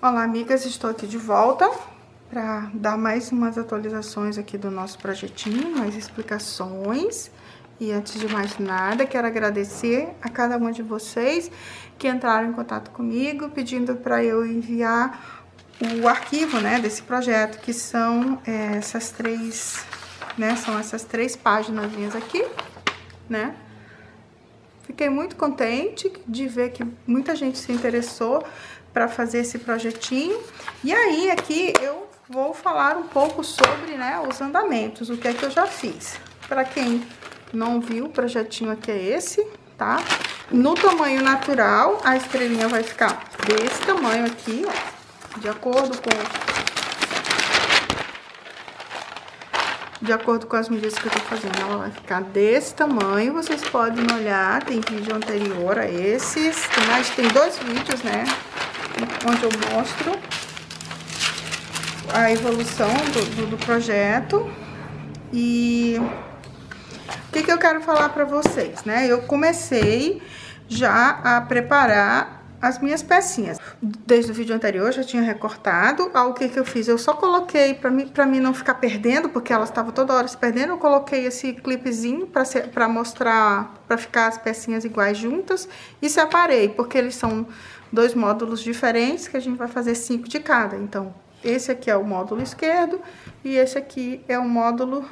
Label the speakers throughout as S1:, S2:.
S1: Olá, amigas, estou aqui de volta para dar mais umas atualizações aqui do nosso projetinho, mais explicações. E antes de mais nada, quero agradecer a cada uma de vocês que entraram em contato comigo, pedindo para eu enviar o arquivo, né, desse projeto, que são essas três, né, são essas 3 páginas aqui, né. Fiquei muito contente de ver que muita gente se interessou para fazer esse projetinho. E aí, aqui eu vou falar um pouco sobre, né, os andamentos, o que é que eu já fiz. Para quem não viu, o projetinho aqui é esse, tá? No tamanho natural, a estrelinha vai ficar desse tamanho aqui, ó, de acordo com as medidas que eu tô fazendo, ela vai ficar desse tamanho. Vocês podem olhar, tem vídeo anterior a esses, tem 2 vídeos, né, onde eu mostro a evolução do projeto. E o que eu quero falar para vocês, né? Eu comecei já a preparar as minhas pecinhas. Desde o vídeo anterior eu já tinha recortado. O que eu fiz? Eu só coloquei, pra mim não ficar perdendo, porque elas estavam toda hora se perdendo, eu coloquei esse clipezinho pra mostrar, pra ficar as pecinhas iguais juntas, e separei, porque eles são 2 módulos diferentes, que a gente vai fazer 5 de cada. Então, esse aqui é o módulo esquerdo e esse aqui é o módulo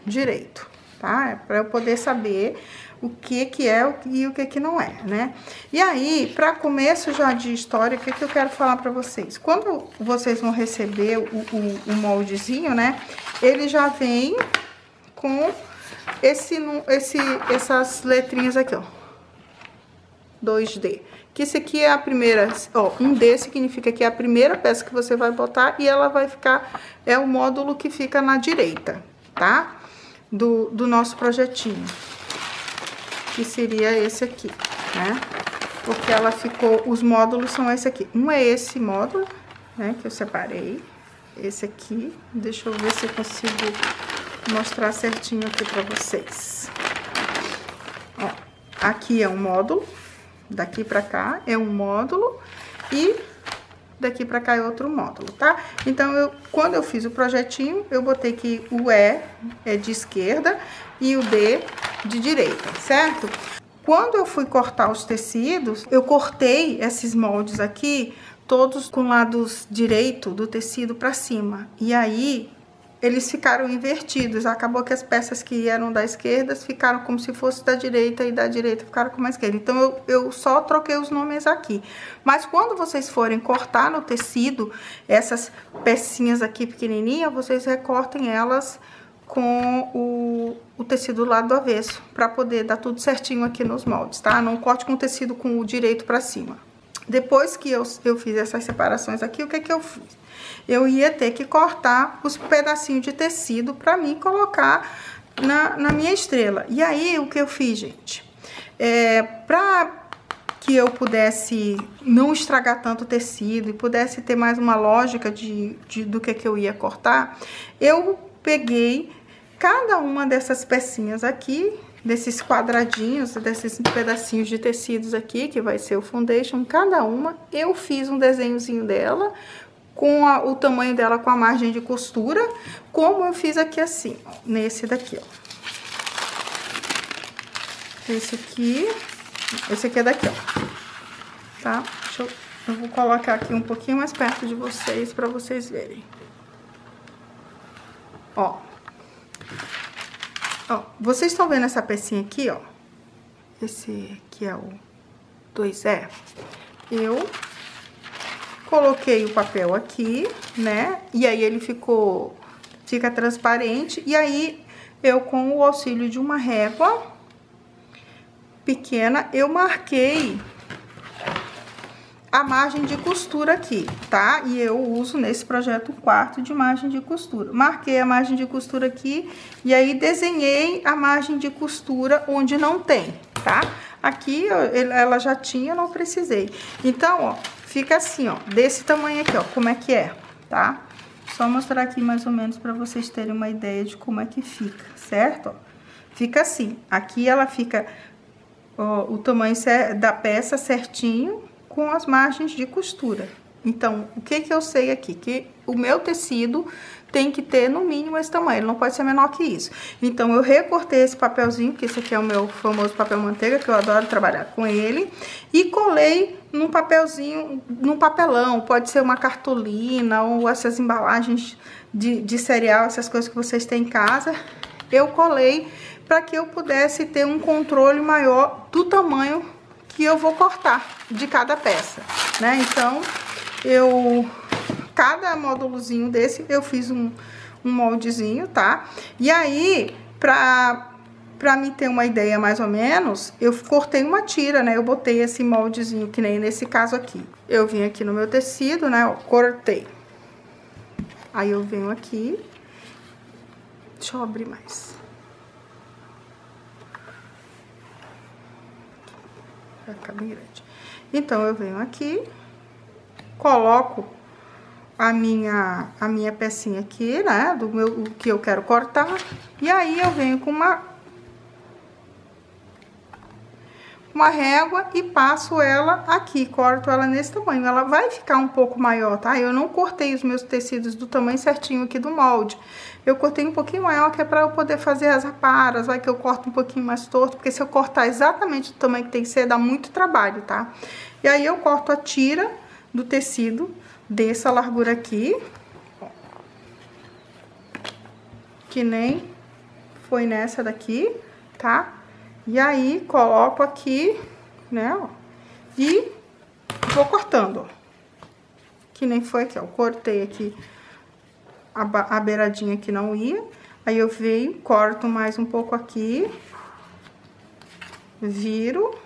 S1: direito, tá? É pra eu poder saber o que é e o que não é, né? E aí, para começo já de história, o que eu quero falar para vocês? Quando vocês vão receber o moldezinho, né? Ele já vem com essas letrinhas aqui, ó. 2D. Que esse aqui é a primeira, ó, 1D significa que é a primeira peça que você vai botar e ela vai ficar, é o módulo que fica na direita, tá? Do nosso projetinho. Que seria esse aqui, né? Porque ela ficou, os módulos são esse aqui. Um é esse módulo, né, que eu separei. Esse aqui, deixa eu ver se eu consigo mostrar certinho aqui pra vocês. Ó, aqui é um módulo, daqui pra cá é um módulo e daqui pra cá é outro módulo, tá? Então, quando eu fiz o projetinho, eu botei que o E é de esquerda e o D de direita, certo? Quando eu fui cortar os tecidos, eu cortei esses moldes aqui, todos com lados direito do tecido pra cima. E aí, eles ficaram invertidos. Acabou que as peças que eram da esquerda ficaram como se fosse da direita e da direita ficaram como a esquerda. Então, eu só troquei os nomes aqui. Mas quando vocês forem cortar no tecido, essas pecinhas aqui pequenininhas, vocês recortem elas com o tecido do lado do avesso, para poder dar tudo certinho aqui nos moldes, tá? Não corte com o tecido com o direito para cima. Depois que eu fiz essas separações aqui, o que eu fiz? Eu ia ter que cortar os pedacinhos de tecido para mim colocar na minha estrela. E aí, o que eu fiz, gente? Para que eu pudesse não estragar tanto o tecido e pudesse ter mais uma lógica do que eu ia cortar, eu peguei cada uma dessas pecinhas aqui, desses quadradinhos, desses pedacinhos de tecidos aqui, que vai ser o foundation, cada uma, eu fiz um desenhozinho dela, com o tamanho dela com a margem de costura, como eu fiz aqui assim, ó, nesse daqui, ó. Esse aqui é daqui, ó, tá? Eu vou colocar aqui um pouquinho mais perto de vocês, pra vocês verem. Ó, vocês estão vendo essa pecinha aqui, ó? Esse aqui é o 2E. Eu coloquei o papel aqui, né? E aí ele fica transparente. E aí, eu com o auxílio de uma régua pequena, eu marquei a margem de costura aqui, tá? E eu uso nesse projeto 4 de margem de costura. Marquei a margem de costura aqui e aí desenhei a margem de costura onde não tem, tá? Aqui ela já tinha, não precisei. Então, ó, fica assim, ó, desse tamanho aqui, ó, como é que é, tá? Só mostrar aqui mais ou menos para vocês terem uma ideia de como é que fica, certo? Ó, fica assim, aqui ela fica, ó, o tamanho da peça certinho, com as margens de costura, Então, o que que eu sei aqui? Que o meu tecido tem que ter no mínimo esse tamanho, ele não pode ser menor que isso. Então, eu recortei esse papelzinho, que esse aqui é o meu famoso papel manteiga, que eu adoro trabalhar com ele, e colei num papelzinho, num papelão, pode ser uma cartolina ou essas embalagens de cereal, essas coisas que vocês têm em casa. Eu colei para que eu pudesse ter um controle maior do tamanho que eu vou cortar de cada peça, né? Então, cada módulozinho desse, eu fiz um moldezinho, tá? E aí, pra me ter uma ideia mais ou menos, eu cortei uma tira, né? Eu botei esse moldezinho, que nem nesse caso aqui. Eu vim aqui no meu tecido, né? Ó, cortei. Aí eu venho aqui. Deixa eu abrir mais. Vai ficar bem grande. Então, eu venho aqui, coloco a minha pecinha aqui, né, o que eu quero cortar, e aí eu venho com uma régua e passo ela aqui, corto ela nesse tamanho. Ela vai ficar um pouco maior, tá? Eu não cortei os meus tecidos do tamanho certinho aqui do molde. Eu cortei um pouquinho maior, que é pra eu poder fazer as aparas, vai que eu corto um pouquinho mais torto, porque se eu cortar exatamente do tamanho que tem que ser, dá muito trabalho, tá? E aí eu corto a tira do tecido dessa largura aqui, ó, que nem foi nessa daqui, tá? E aí, coloco aqui, né, ó, e vou cortando, ó, que nem foi aqui, ó, cortei aqui a beiradinha que não ia, aí eu venho, corto mais um pouco aqui, viro,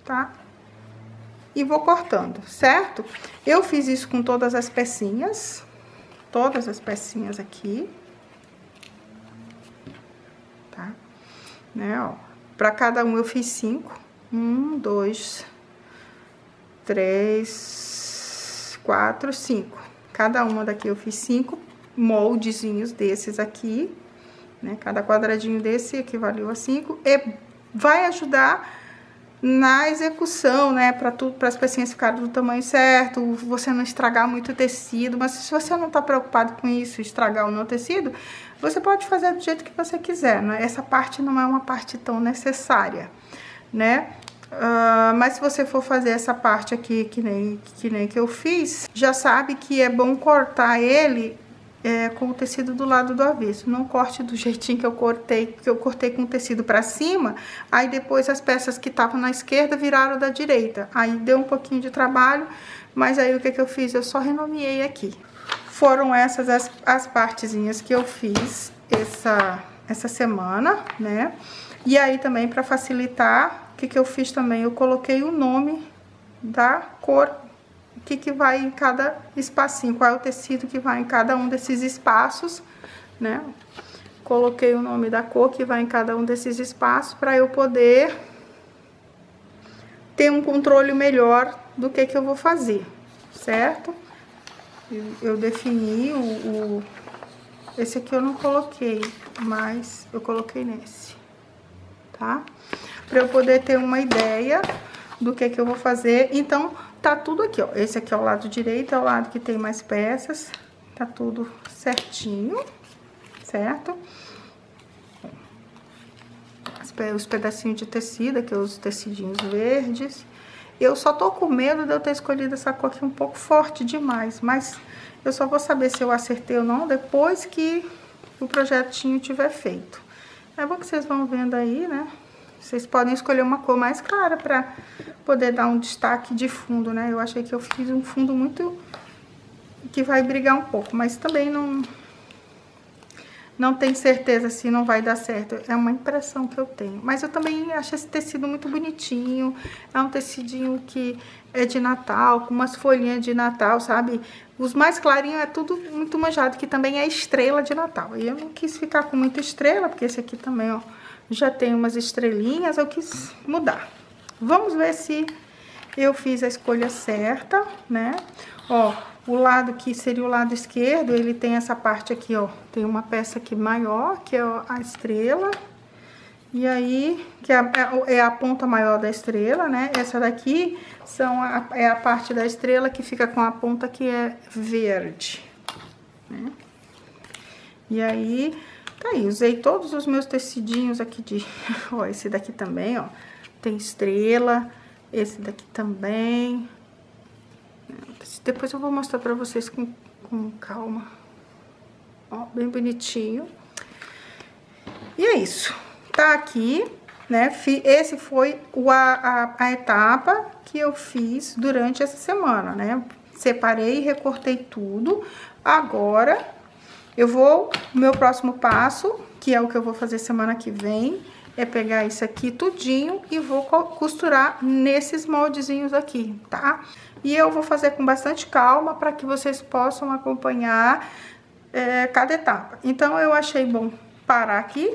S1: tá? E vou cortando, certo? Eu fiz isso com todas as pecinhas aqui, tá? Né, ó. Pra cada um eu fiz 5. 1, 2, 3, 4, 5. Cada uma daqui eu fiz 5 moldezinhos desses aqui, né? Cada quadradinho desse equivaliu a 5. E vai ajudar na execução, né? Para as pecinhas ficarem do tamanho certo, você não estragar muito o tecido. Mas se você não tá preocupado com isso, estragar o meu tecido, você pode fazer do jeito que você quiser, né? Essa parte não é uma parte tão necessária, né? Mas se você for fazer essa parte aqui, que nem que eu fiz, já sabe que é bom cortar ele com o tecido do lado do avesso. Não corte do jeitinho que eu cortei, porque eu cortei com o tecido pra cima, aí depois as peças que estavam na esquerda viraram da direita. Aí deu um pouquinho de trabalho, mas aí o que eu fiz? Eu só renomeei aqui. Foram essas as partezinhas que eu fiz essa semana, né? E aí também, para facilitar, o que eu fiz também? Eu coloquei o nome da cor, o que vai em cada espacinho, qual é o tecido que vai em cada um desses espaços, né? Coloquei o nome da cor que vai em cada um desses espaços, para eu poder ter um controle melhor do que eu vou fazer, certo? Eu defini esse aqui eu não coloquei, mas eu coloquei nesse, tá? Pra eu poder ter uma ideia do que eu vou fazer. Então, tá tudo aqui, ó. Esse aqui é o lado direito, é o lado que tem mais peças. Tá tudo certinho, certo? Os pedacinhos de tecido, aqui os tecidinhos verdes. Eu só tô com medo de eu ter escolhido essa cor aqui um pouco forte demais, mas eu só vou saber se eu acertei ou não depois que o projetinho tiver feito. É bom que vocês vão vendo aí, né? Vocês podem escolher uma cor mais clara pra poder dar um destaque de fundo, né? Eu achei que eu fiz um fundo muito... que vai brigar um pouco, mas também não tenho certeza se não vai dar certo. É uma impressão que eu tenho. Mas eu também acho esse tecido muito bonitinho. É um tecidinho que é de Natal, com umas folhinhas de Natal, sabe? Os mais clarinhos é tudo muito manjado, que também é estrela de Natal. E eu não quis ficar com muita estrela, porque esse aqui também, ó, já tem umas estrelinhas. Eu quis mudar. Vamos ver se eu fiz a escolha certa, né? Ó, o lado que seria o lado esquerdo, ele tem essa parte aqui, ó. Tem uma peça aqui maior, que é a estrela. E aí, que é a ponta maior da estrela, né? Essa daqui é a parte da estrela que fica com a ponta que é verde, né? E aí, tá aí, usei todos os meus tecidinhos aqui de... Ó, esse daqui também, ó, tem estrela, esse daqui também. Depois eu vou mostrar pra vocês com calma. Ó, bem bonitinho. E é isso. Tá aqui, né? Esse foi a etapa que eu fiz durante essa semana, né? Separei e recortei tudo. Agora, o meu próximo passo, que é o que eu vou fazer semana que vem, é pegar isso aqui tudinho e vou costurar nesses moldezinhos aqui, tá? E eu vou fazer com bastante calma para que vocês possam acompanhar cada etapa. Então, eu achei bom parar aqui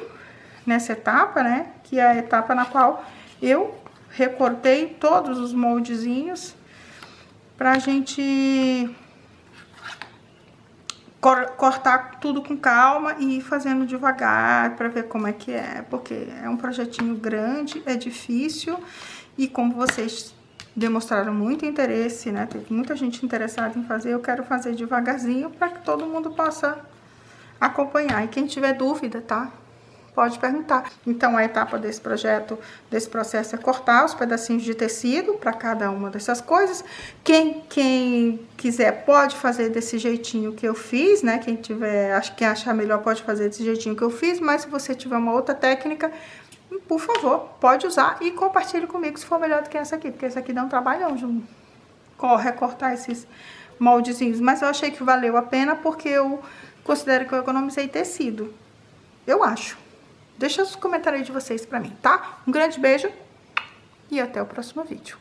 S1: nessa etapa, né? Que é a etapa na qual eu recortei todos os moldezinhos pra gente cortar tudo com calma e ir fazendo devagar pra ver como é que é, porque é um projetinho grande, é difícil e como vocês demonstraram muito interesse, né? Teve muita gente interessada em fazer, eu quero fazer devagarzinho para que todo mundo possa acompanhar. E quem tiver dúvida, tá? Pode perguntar. Então, a etapa desse processo é cortar os pedacinhos de tecido para cada uma dessas coisas. Quem quiser pode fazer desse jeitinho que eu fiz, né? Quem achar melhor pode fazer desse jeitinho que eu fiz, mas se você tiver uma outra técnica, por favor, pode usar e compartilhe comigo se for melhor do que essa aqui, porque essa aqui dá um trabalhão de recortar esses moldezinhos. Mas eu achei que valeu a pena porque eu considero que eu economizei tecido. Eu acho. Deixa os comentários aí de vocês pra mim, tá? Um grande beijo e até o próximo vídeo.